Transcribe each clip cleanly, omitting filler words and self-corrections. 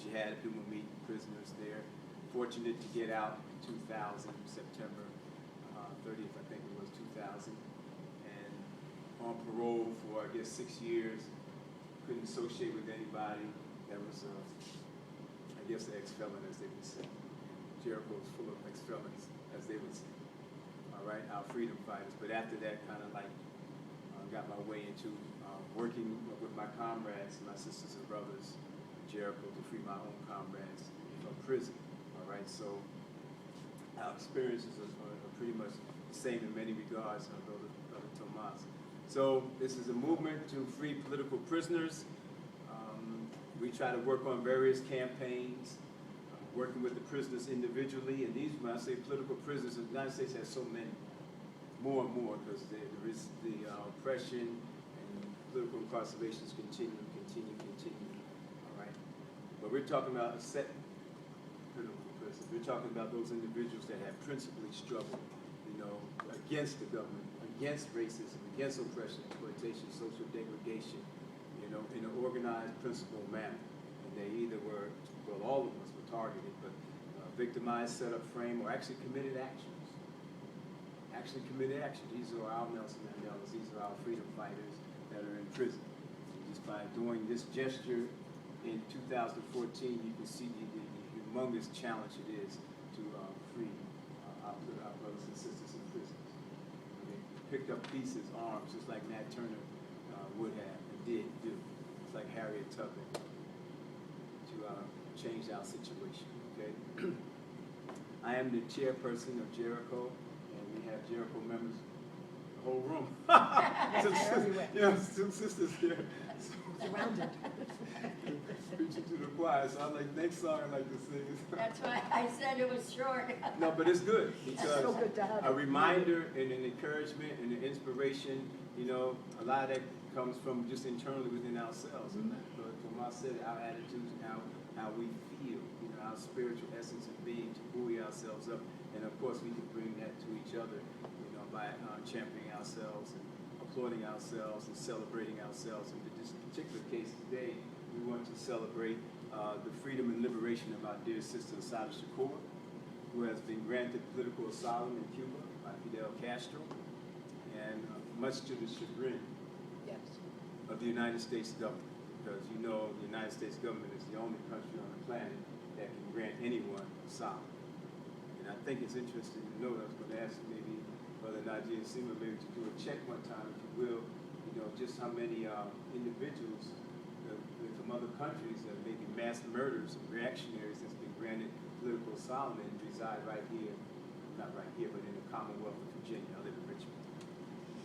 jihad meet prisoners there. Fortunate to get out in 2000, September 30th, I think it was 2000, and on parole for, I guess, 6 years. Couldn't associate with anybody that was, I guess, an ex-felon, as they would say. Jericho was full of ex-felons, as they would say. All right, our freedom fighters. But after that, kind of like got my way into working with my comrades, my sisters and brothers, Jericho, to free my own comrades from prison. All right, so our experiences are pretty much the same in many regards, Brother Tomas. So this is a movement to free political prisoners. We try to work on various campaigns, working with the prisoners individually. And these, when I say political prisoners, the United States has so many, more and more, because there is the oppression and political incarcerations continue. All right, but we're talking about a set political prisoners. We're talking about those individuals that have principally struggled, against the government, against racism, against oppression, exploitation, social degradation, in an organized, principled manner. And they either were, well, all of us were targeted, but victimized, set up, framed, or actually committed actions. These are our Nelson Mandelas. These are our freedom fighters that are in prison. Just by doing this gesture in 2014, you can see the humongous challenge it is to free our brothers and sisters in prison. They picked up pieces, arms, just like Nat Turner would have and did do. It's like Harriet Tubman to change our situation. Okay. I am the chairperson of Jericho, and we have Jericho members, the whole room. Two sisters here. Surrounded. Preaching to the choir, so I'm like, next song I like to sing is. That's why I said it was short. No, but it's good, because so good to have a reminder and an encouragement and an inspiration, a lot of that comes from just internally within ourselves. And like Tomas said, our attitudes and how we feel, our spiritual essence of being, to buoy ourselves up. And of course, we can bring that to each other, by championing ourselves and applauding ourselves and celebrating ourselves. And in this particular case today, we want to celebrate the freedom and liberation of our dear sister Assata Shakur, who has been granted political asylum in Cuba by Fidel Castro, and much to the chagrin of the United States government, because the United States government is the only country on the planet that can grant anyone asylum. And I think it's interesting to note, I was going to ask maybe Brother Najee and Seema maybe to do a check one time, if you will, just how many individuals from other countries that may be mass murderers and reactionaries that's been granted political asylum and reside right here, not right here, but in the Commonwealth of Virginia. I live in Richmond,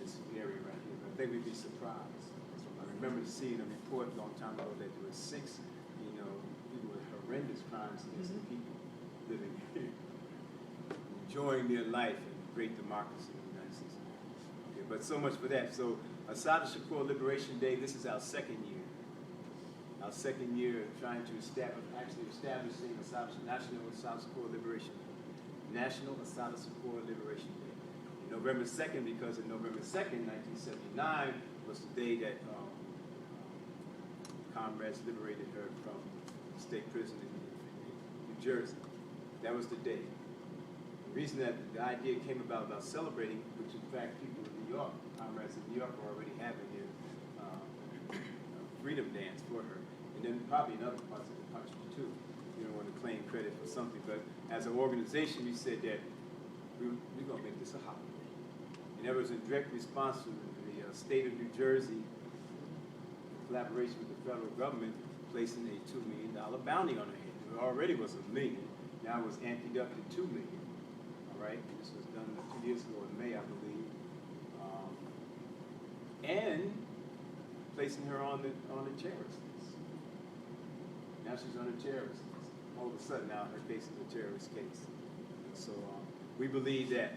this area right here. But I think we'd be surprised. I remember seeing a report a long time ago that there were 6, people with horrendous crimes against the people living here, enjoying their life in great democracy in the United States. Okay, but so much for that. So Assata Shakur Liberation Day, this is our second year. Our second year of trying to establishing National Assata Shakur Liberation Day. National Assata Shakur Liberation Day. November 2nd, because on November 2nd, 1979, was the day that comrades liberated her from the state prison in New Jersey. That was the day. The reason that the idea came about celebrating, which in fact people in New York, comrades in New York, were already having their freedom dance for her. And then probably in other parts of the country too. You don't want to claim credit for something, but as an organization, we said that we're going to make this a holiday. And that was in direct response to the state of New Jersey, in collaboration with the federal government, placing a $2 million bounty on her head. It already was $1 million. Now it was amped up to $2 million. All right, this was done 2 years ago in May, I believe, and placing her on the terrorist list. Now she's on a terrorist list. All of a sudden, now her case is a terrorist case. And so we believe that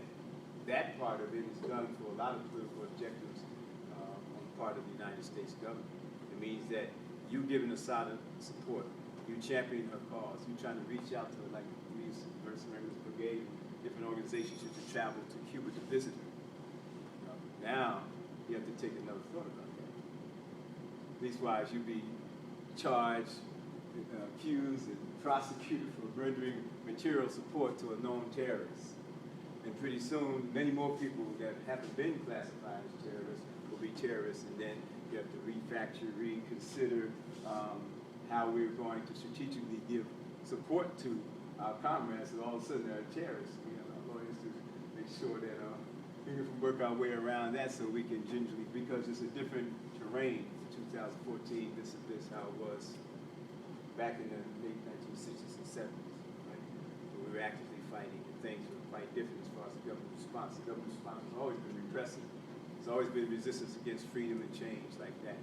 that part of it is done for a lot of political objectives on the part of the United States government. It means that you giving Assata support, you championing her cause, you trying to reach out to her, like we, Mercenaries Brigade, different organizations to travel to Cuba to visit her. Now, you have to take another thought about that. Leastwise, you be charged accused and prosecuted for rendering material support to a known terrorist. And pretty soon, many more people that haven't been classified as terrorists will be terrorists, and then you have to refactor, reconsider how we're going to strategically give support to our comrades, and all of a sudden they're terrorists. We have our lawyers to make sure that we can work our way around that so we can gingerly, because it's a different terrain in 2014. This is how it was back in the late 1960s and 70s. Right? So we were actively fighting, and things were quite different as far as the government response. The government response has always been repressive. There's always been resistance against freedom and change like that.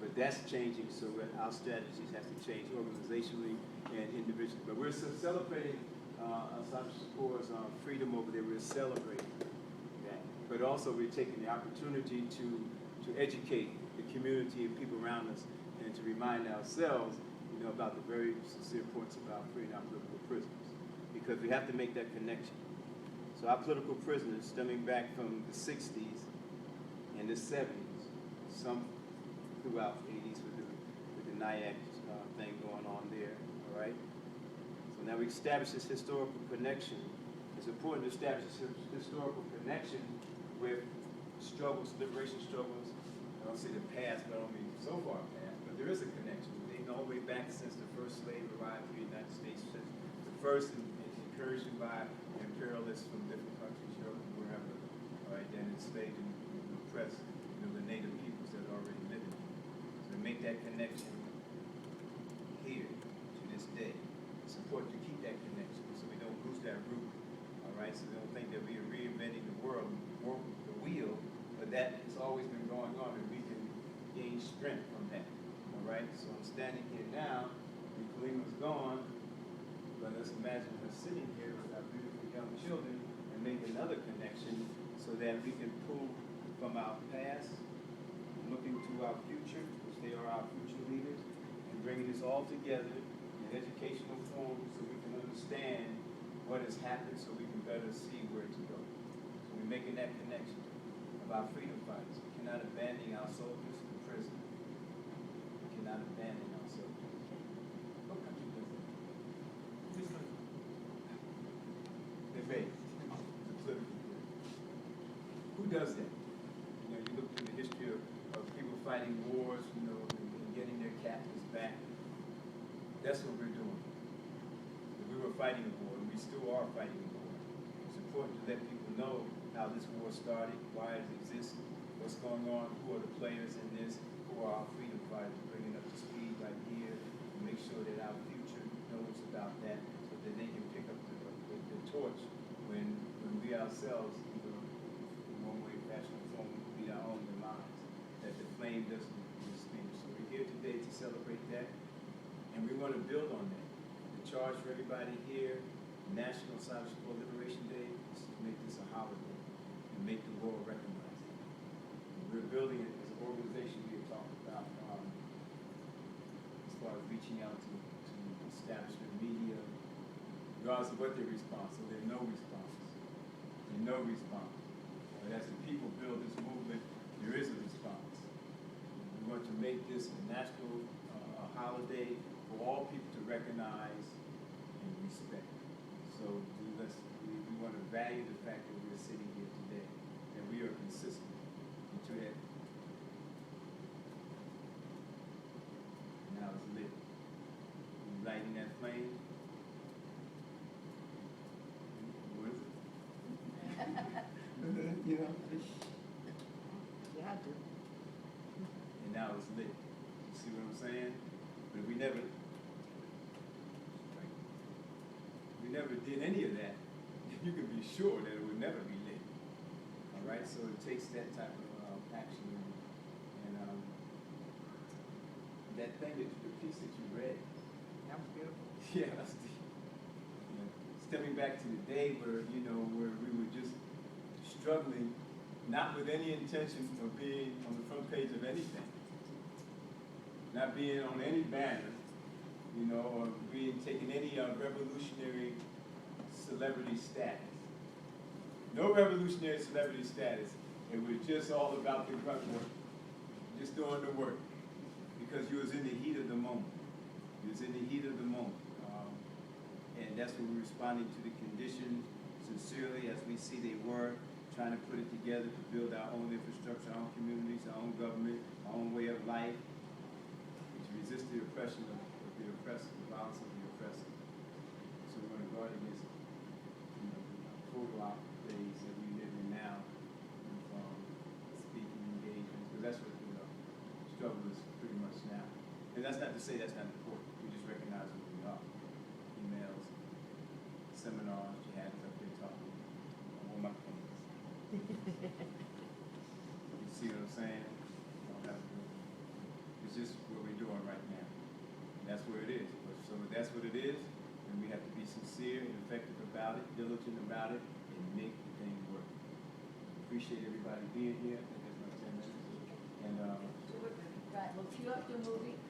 But that's changing, so our strategies have to change organizationally and individually. But we're celebrating Asad Shakur's freedom over there. We're celebrating that. But also we're taking the opportunity to educate the community and people around us, and to remind ourselves, about the very sincere points about freeing our political prisoners. Because we have to make that connection. So our political prisoners, stemming back from the 60s and the 70s, some throughout the 80s with the NIAC thing going on there, all right? So now we establish this historical connection. It's important to establish this historical connection with struggles, liberation struggles. I don't say the past, but I don't mean so far past, but there is a connection. Dating all the way back since the first slave arrived in the United States, since the first incursion by imperialists from different countries, Europe and wherever, all right, then enslaved and oppressed, the native peoples that are already living. So to make that connection here to this day, it's important to keep that connection so we don't lose that root, all right? So we don't think that we are reinventing the world, the wheel, but that has always been going on, and we can gain strength from that, all right? So I'm standing here now, and Kalima's gone, but let's imagine her sitting here with our beautiful young children and make another connection so that we can pull from our past, looking to our future, which they are our future leaders, and bringing this all together in educational form so we can understand what has happened, so we can better see where to go. So we're making that connection of our freedom fighters. We cannot abandon our soldiers in prison. We cannot abandon our soldiers. What country does that? This country. They may. It's a political group. Who does that? You look through the history of people fighting wars, and getting their captives back. That's what we're doing. We were fighting a war, and we still are fighting a war. It's important to let people know how this war started, why it exists, what's going on, who are the players in this, who are our freedom fighters, bringing up to speed right here, and make sure that our future knows about that, so that they can pick up the torch when we ourselves, in one way, fashion, or form, be our own demise, that the flame doesn't extinguish. So we're here today to celebrate that, and we want to build on that. The charge for everybody here, National Cyber Support Liberation Day, is to make this a holiday and make the world recognize it. And we're building it as an organization we have talked about as far as reaching out to establishment, media, regardless of what their response. So there's no response. There's no response. But as the people build this movement, there is a response. We want to make this a national holiday for all people to recognize and respect. So we want to value the fact that we're sitting here today, and we are consistent to that. Now it's lit. We're lighting that flame. What is it? You have to. And now it's lit. You see what I'm saying? But we never did any of that. You can be sure that it would never be lit. All right, so it takes that type of action. And that thing, the piece that you read. That was beautiful. Yeah, that's stepping back to the day where where we were just struggling, not with any intention of being on the front page of anything, not being on any banner, or taking any revolutionary celebrity status. No revolutionary celebrity status. It was just all about the grunt work, just doing the work, because you was in the heat of the moment. It was in the heat of the moment. And that's when we're responding to the conditions sincerely as we see they were, trying to put it together to build our own infrastructure, our own communities, our own government, our own way of life, and to resist the oppression of the oppressor, the violence of the oppressor. So we're going to guard against the photo op days that we live in now, with speaking engagements, because that's what the struggle is pretty much now. And that's not to say that's not important. We just recognize who we are. Emails, seminars, jihadists up there talking. All my things. You see what I'm saying? It's just what we're doing right now. And that's where it is. So that's what it is, and we have to be sincere and effective about it, diligent about it, and make the thing work. Appreciate everybody being here. I think that's my 10 minutes. And Right, we'll cue up the movie.